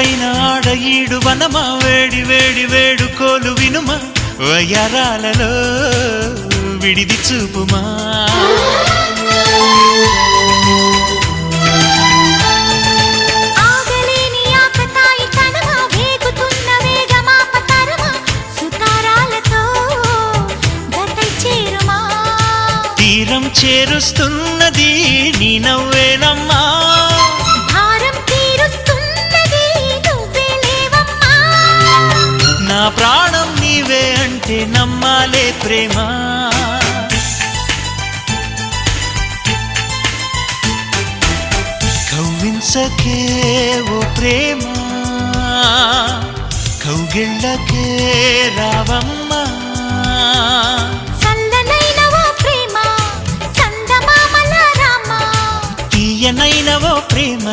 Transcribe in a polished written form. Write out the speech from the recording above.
వెన్నెలైన ఆడ ఈడు వనమా వేడి వేడి వేడుకోలు వినుమా వయ్యారాలలో విడిది చూపుమా తీరం చేరుస్తున్నది నీ నవ్వేనమ్మా భారం తీరుస్తున్నది నువ్వేలేవమ్మా నా ప్రాణం నీవే అంటే నమ్మాలే ప్రేమ కవ్వించకే ఓ ప్రేమ కౌగిళ్ళకే రావమ్మా తీయనైనవో ప్రేమ